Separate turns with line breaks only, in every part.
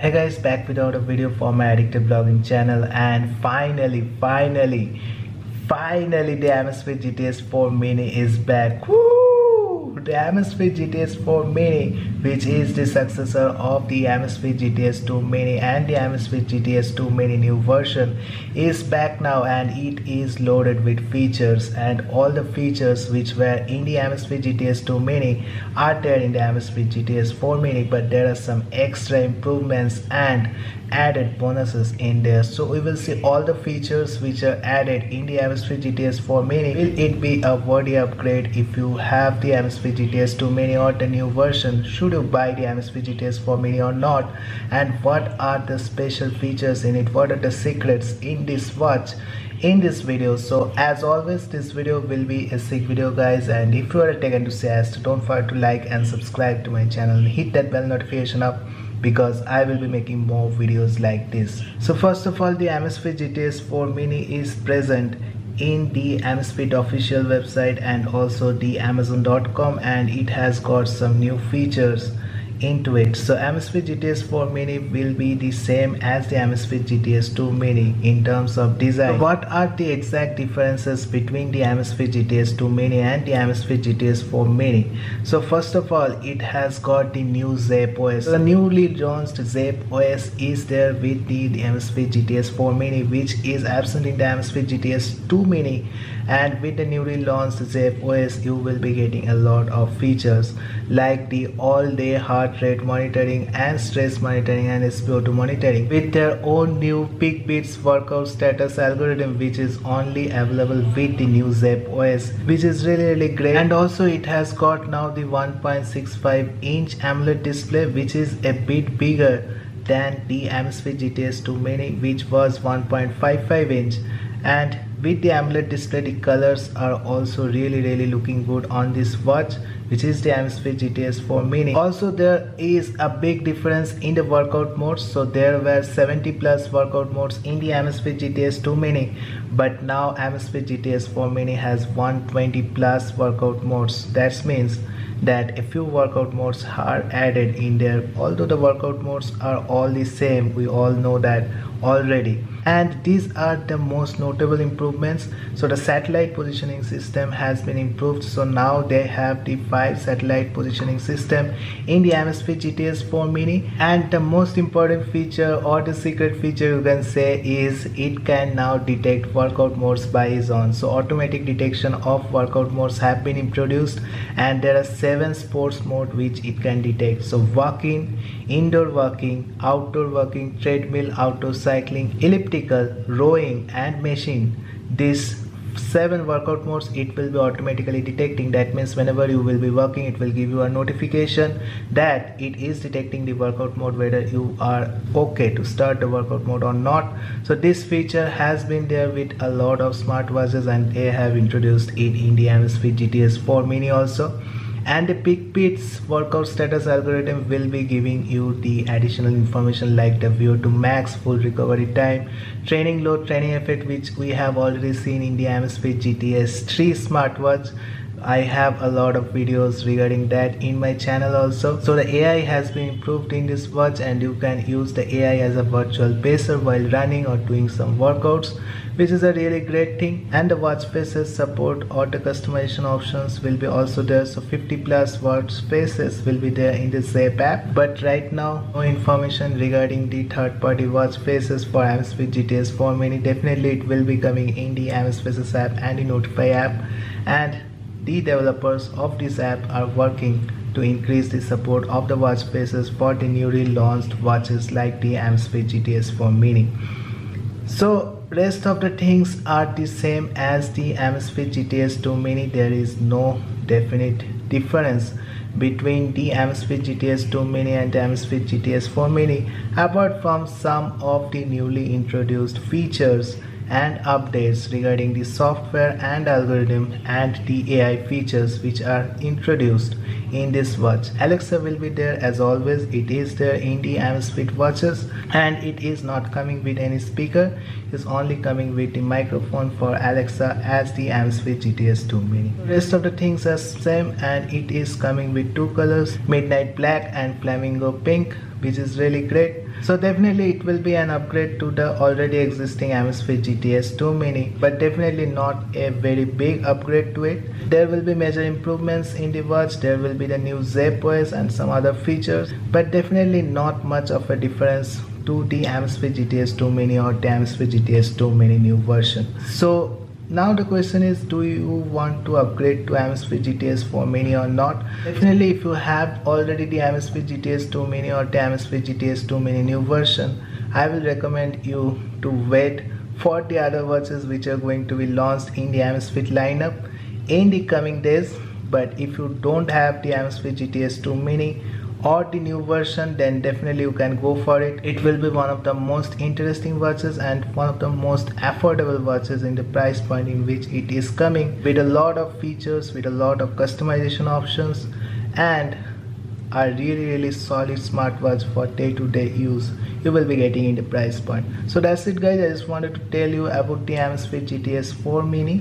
Hey guys, back with another video for my addictive blogging channel, and finally the Amazfit GTS 4 Mini is back. Woo! The Amazfit GTS 4 Mini, which is the successor of the Amazfit GTS 2 Mini and the Amazfit GTS 2 Mini new version, is back now, and it is loaded with features, and all the features which were in the Amazfit GTS 2 Mini are there in the Amazfit GTS 4 Mini, but there are some extra improvements and added bonuses in there. So we will see all the features which are added in the Amazfit GTS 4 Mini. Will it be a worthy upgrade if you have the Amazfit GTS 2 Mini or the new version? Should you buy the Amazfit GTS 4 Mini or not? And what are the special features in it? What are the secrets in this watch in this video? So as always, this video will be a sick video guys, and if you are a tech enthusiast, don't forget to like and subscribe to my channel and hit that bell notification up, because I will be making more videos like this. So first of all, the Amazfit GTS 4 Mini is present in the Amazfit official website and also the Amazon.com, and it has got some new features into it. So Amazfit GTS 4 Mini will be the same as the Amazfit GTS 2 Mini in terms of design. So what are the exact differences between the Amazfit GTS 2 Mini and the Amazfit GTS 4 Mini? So first of all, it has got the new Zepp OS. So the newly launched Zepp OS is there with the Amazfit GTS 4 Mini, which is absent in the Amazfit GTS 2 Mini. And with the newly launched Zepp OS, you will be getting a lot of features like the all-day heart rate monitoring and stress monitoring and SpO2 monitoring, with their own new peak beats workout status algorithm, which is only available with the new Zepp OS, which is really great. And also it has got now the 1.65-inch AMOLED display, which is a bit bigger than the Amazfit GTS 2 Mini, which was 1.55-inch. And with the AMOLED display, the colors are also really looking good on this watch, which is the Amazfit GTS 4 Mini. Also, there is a big difference in the workout modes. So there were 70 plus workout modes in the Amazfit GTS 2 Mini, but now Amazfit GTS 4 Mini has 120 plus workout modes. That means that a few workout modes are added in there, although the workout modes are all the same, we all know that already. And these are the most notable improvements. So the satellite positioning system has been improved. So now they have the 5 satellite positioning system in the Amazfit GTS 4 Mini. And the most important feature, or the secret feature you can say, is it can now detect workout modes by its own. So automatic detection of workout modes have been introduced, and there are 7 sports mode which it can detect. So walking, indoor walking, outdoor walking, treadmill, outdoor cycling, elliptical, rowing and machine. These 7 workout modes it will be automatically detecting. That means whenever you will be working, it will give you a notification that it is detecting the workout mode, whether you are okay to start the workout mode or not. So this feature has been there with a lot of smartwatches, and they have introduced it in the Amazfit GTS 4 Mini also. And the peak beats workout status algorithm will be giving you the additional information like the VO2 max, full recovery time, training load, training effect, which we have already seen in the Amazfit GTS 3 smartwatch. I have a lot of videos regarding that in my channel also. So the AI has been improved in this watch, and you can use the AI as a virtual pacer while running or doing some workouts, which is a really great thing. And the watch faces support auto customization options will be also there. So 50 plus watch faces will be there in the Zepp app, but right now no information regarding the third-party watch faces for Amazfit GTS 4 Mini. Definitely it will be coming in the Amazfit app and the Notify app, and the developers of this app are working to increase the support of the watch faces for the newly launched watches like the Amazfit GTS 4 Mini. So rest of the things are the same as the Amazfit GTS 2 Mini. There is no definite difference between the Amazfit GTS 2 Mini and the Amazfit GTS 4 Mini, apart from some of the newly introduced features and updates regarding the software and algorithm and the AI features which are introduced in this watch. Alexa will be there as always. It is there in the Amazfit watches, and it is not coming with any speaker. It's only coming with the microphone for Alexa as the Amazfit GTS 2 Mini. The rest of the things are same, and it is coming with 2 colors, midnight black and flamingo pink. which is really great. So definitely it will be an upgrade to the already existing Amazfit GTS 2 Mini, but definitely not a very big upgrade to it. There will be major improvements in the watch, there will be the new Zepp OS and some other features, but definitely not much of a difference to the Amazfit GTS 2 Mini or the Amazfit GTS 2 Mini new version. So now the question is, do you want to upgrade to Amazfit GTS 4 Mini or not? Definitely if you have already the Amazfit GTS 2 Mini or the Amazfit GTS 2 Mini new version, I will recommend you to wait for the other watches which are going to be launched in the Amazfit lineup in the coming days. But if you don't have the Amazfit GTS 2 Mini or the new version, then definitely you can go for it. It will be one of the most interesting watches and one of the most affordable watches in the price point in which it is coming, with a lot of features, with a lot of customization options, and a really solid smartwatch for day-to-day use you will be getting in the price point. So that's it guys, I just wanted to tell you about the Amazfit GTS 4 Mini,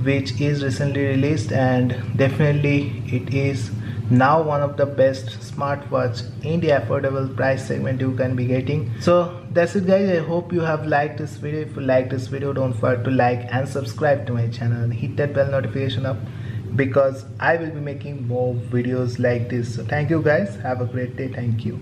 which is recently released, and definitely it is now one of the best smartwatch in the affordable price segment you can be getting. So that's it guys, I hope you have liked this video. If you like this video, don't forget to like and subscribe to my channel and hit that bell notification up, because I will be making more videos like this. So thank you guys, have a great day. Thank you.